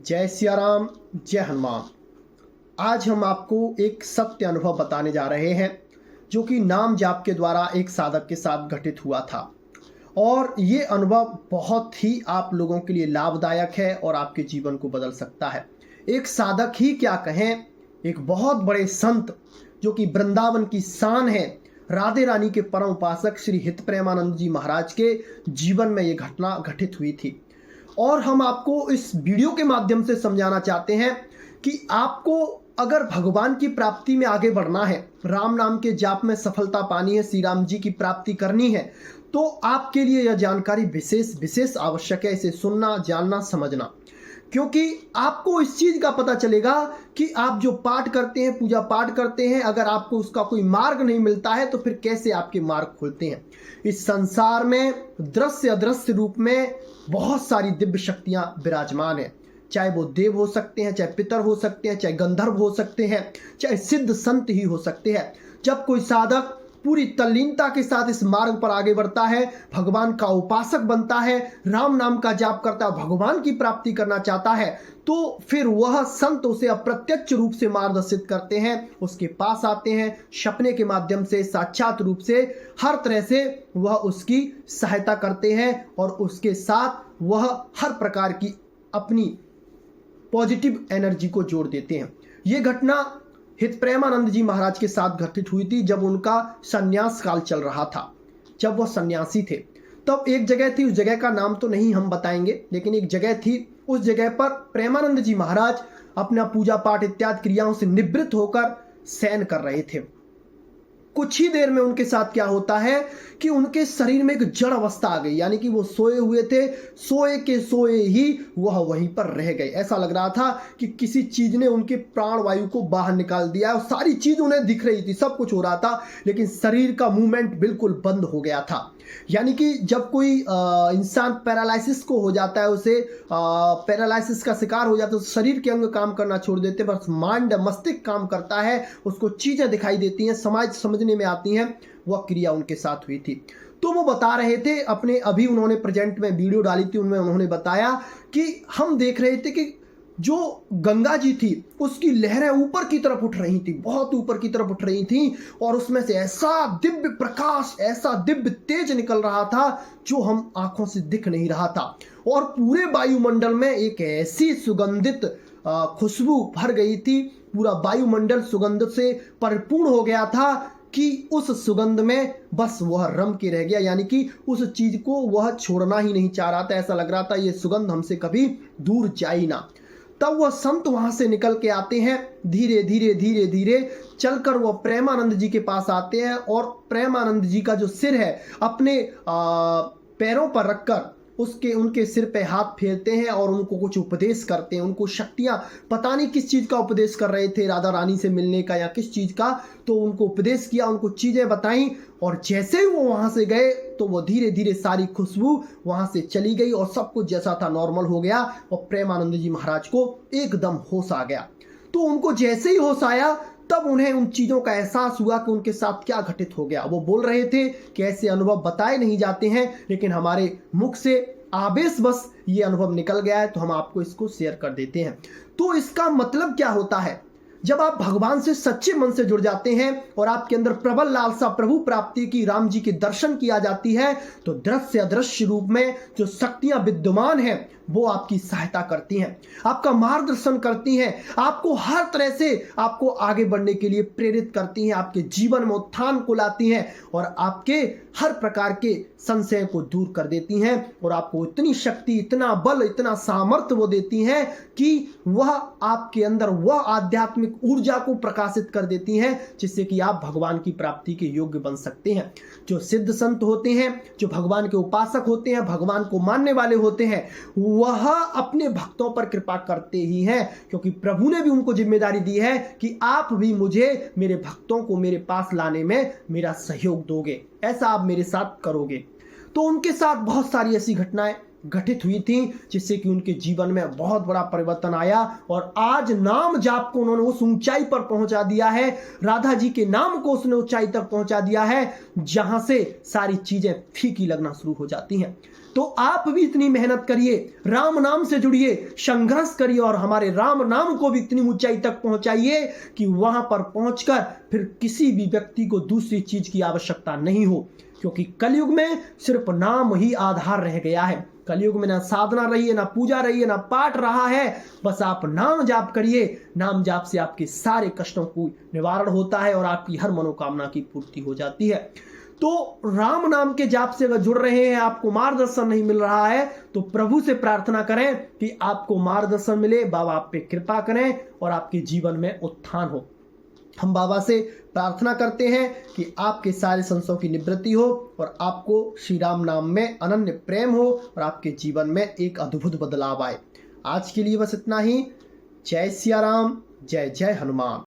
जय सिया राम, जय हनुमान। आज हम आपको एक सत्य अनुभव बताने जा रहे हैं जो कि नाम जाप के द्वारा एक साधक के साथ घटित हुआ था। और ये अनुभव बहुत ही आप लोगों के लिए लाभदायक है और आपके जीवन को बदल सकता है। एक साधक ही क्या कहें, एक बहुत बड़े संत जो कि वृंदावन की शान है, राधे रानी के परम उपासक श्री हित प्रेमानंद जी महाराज के जीवन में ये घटना घटित हुई थी। और हम आपको इस वीडियो के माध्यम से समझाना चाहते हैं कि आपको अगर भगवान की प्राप्ति में आगे बढ़ना है, राम नाम के जाप में सफलता पानी है, श्री राम जी की प्राप्ति करनी है, तो आपके लिए यह जानकारी विशेष आवश्यक है। इसे सुनना, जानना, समझना, क्योंकि आपको इस चीज का पता चलेगा कि आप जो पाठ करते हैं, पूजा पाठ करते हैं, अगर आपको उसका कोई मार्ग नहीं मिलता है तो फिर कैसे आपके मार्ग खुलते हैं। इस संसार में दृश्य अदृश्य रूप में बहुत सारी दिव्य शक्तियां विराजमान हैं। चाहे वो देव हो सकते हैं, चाहे पितर हो सकते हैं, चाहे गंधर्व हो सकते हैं, चाहे सिद्ध संत ही हो सकते हैं। जब कोई साधक पूरी तल्लीनता के साथ इस मार्ग पर आगे बढ़ता है, भगवान का उपासक बनता है, राम नाम का जाप करता है, भगवान की प्राप्ति करना चाहता है, तो फिर वह संत उसे अप्रत्यक्ष रूप से मार्गदर्शित करते हैं, उसके पास आते हैं, सपने के माध्यम से, साक्षात रूप से, हर तरह से वह उसकी सहायता करते हैं और उसके साथ वह हर प्रकार की अपनी पॉजिटिव एनर्जी को जोड़ देते हैं। ये घटना हित प्रेमानंद जी महाराज के साथ घटित हुई थी जब उनका संन्यास काल चल रहा था। जब वह सन्यासी थे तब एक जगह थी, उस जगह का नाम तो नहीं हम बताएंगे, लेकिन एक जगह थी। उस जगह पर प्रेमानंद जी महाराज अपना पूजा पाठ इत्यादि क्रियाओं से निवृत्त होकर शयन कर रहे थे। कुछ ही देर में उनके साथ क्या होता है कि उनके शरीर में एक जड़ अवस्था आ गई, यानी कि वो सोए हुए थे, सोए के सोए ही वह वहीं पर रह गए। ऐसा लग रहा था कि किसी चीज ने उनके प्राण वायु को बाहर निकाल दिया और सारी चीज उन्हें दिख रही थी, सब कुछ हो रहा था, लेकिन शरीर का मूवमेंट बिल्कुल बंद हो गया था। यानी कि जब कोई इंसान पैरालिसिस को हो जाता है, उसे पैरालिसिस का शिकार हो जाता है, तो शरीर के अंग काम करना छोड़ देते, बस माइंड मस्तिष्क काम करता है, उसको चीजें दिखाई देती हैं, समझने में आती हैं। वह क्रिया उनके साथ हुई थी। तो वो बता रहे थे अपने, अभी उन्होंने प्रेजेंट में वीडियो डाली थी, उनमें उन्होंने बताया कि हम देख रहे थे कि जो गंगा जी थी उसकी लहरें ऊपर की तरफ उठ रही थी, बहुत ऊपर की तरफ उठ रही थी, और उसमें से ऐसा दिव्य प्रकाश, ऐसा दिव्य तेज निकल रहा था जो हम आंखों से दिख नहीं रहा था। और पूरे वायुमंडल में एक ऐसी सुगंधित खुशबू भर गई थी, पूरा वायुमंडल सुगंध से परिपूर्ण हो गया था कि उस सुगंध में बस वह रम के रह गया, यानी कि उस चीज को वह छोड़ना ही नहीं चाह रहा था। ऐसा लग रहा था ये सुगंध हमसे कभी दूर जाए ही ना। तब वह संत वहां से निकल के आते हैं, धीरे धीरे धीरे धीरे चलकर वह प्रेमानंद जी के पास आते हैं और प्रेमानंद जी का जो सिर है अपने पैरों पर रखकर उनके सिर पे हाथ फेरते हैं और उनको कुछ उपदेश करते हैं। उनको शक्तियां, पता नहीं किस चीज का उपदेश कर रहे थे, राधा रानी से मिलने का या किस चीज का, तो उनको उपदेश किया, उनको चीजें बताई, और जैसे ही वो वहां से गए तो वो धीरे धीरे सारी खुशबू वहां से चली गई और सब कुछ जैसा था नॉर्मल हो गया और प्रेमानंद जी महाराज को एकदम होश आ गया। तो उनको जैसे ही होश आया तब उन्हें उन चीजों का एहसास हुआ कि उनके साथ क्या घटित हो गया। वो बोल रहे थे कि ऐसे अनुभव बताए नहीं जाते हैं, लेकिन हमारे मुख से आवेशवश ये अनुभव निकल गया है तो हम आपको इसको शेयर कर देते हैं। तो इसका मतलब क्या होता है? जब आप भगवान से सच्चे मन से जुड़ जाते हैं और आपके अंदर प्रबल लालसा प्रभु प्राप्ति की, राम जी के दर्शन किया जाती है, तो दृश्य अदृश्य रूप में जो शक्तियां विद्यमान हैं वो आपकी सहायता करती हैं, आपका मार्गदर्शन करती हैं, आपको हर तरह से आपको आगे बढ़ने के लिए प्रेरित करती हैं, आपके जीवन में उत्थान को लाती हैं और आपके हर प्रकार के संशय को दूर कर देती हैं और आपको इतनी शक्ति, इतना बल, इतना सामर्थ्य वो देती हैं कि वह आपके अंदर वह आध्यात्मिक ऊर्जा को प्रकाशित कर देती हैं जिससे कि आप भगवान की प्राप्ति के योग्य बन सकते हैं। जो सिद्ध संत होते हैं, जो भगवान के उपासक होते हैं, भगवान को मानने वाले होते हैं, वह अपने भक्तों पर कृपा करते ही हैं, क्योंकि प्रभु ने भी उनको जिम्मेदारी दी है कि आप भी मुझे, मेरे भक्तों को मेरे पास लाने में मेरा सहयोग दोगे, ऐसा आप मेरे साथ करोगे। तो उनके साथ बहुत सारी ऐसी घटनाएं गठित हुई थी, जिससे कि उनके जीवन में बहुत बड़ा परिवर्तन आया और आज नाम जाप को उन्होंने उस ऊंचाई पर पहुंचा दिया है। राधा जी के नाम को उसने ऊंचाई तक पहुंचा दिया है जहां से सारी चीजें फीकी लगना शुरू हो जाती हैं। तो आप भी इतनी मेहनत करिए, राम नाम से जुड़िए, संघर्ष करिए और हमारे राम नाम को भी इतनी ऊंचाई तक पहुंचाइए कि वहां पर पहुंचकर फिर किसी भी व्यक्ति को दूसरी चीज की आवश्यकता नहीं हो, क्योंकि कलयुग में सिर्फ नाम ही आधार रह गया है। कलयुग में ना साधना रही है, ना पूजा रही है, ना पाठ रहा है, बस आप नाम जाप करिए। नाम जाप से आपके सारे कष्टों को निवारण होता है और आपकी हर मनोकामना की पूर्ति हो जाती है। तो राम नाम के जाप से अगर जुड़ रहे हैं, आपको मार्गदर्शन नहीं मिल रहा है, तो प्रभु से प्रार्थना करें कि आपको मार्गदर्शन मिले, बाबा आप पे कृपा करें और आपके जीवन में उत्थान हो। हम बाबा से प्रार्थना करते हैं कि आपके सारे संशयों की निवृत्ति हो और आपको श्री राम नाम में अनन्य प्रेम हो और आपके जीवन में एक अद्भुत बदलाव आए। आज के लिए बस इतना ही। जय सिया राम, जय जय हनुमान।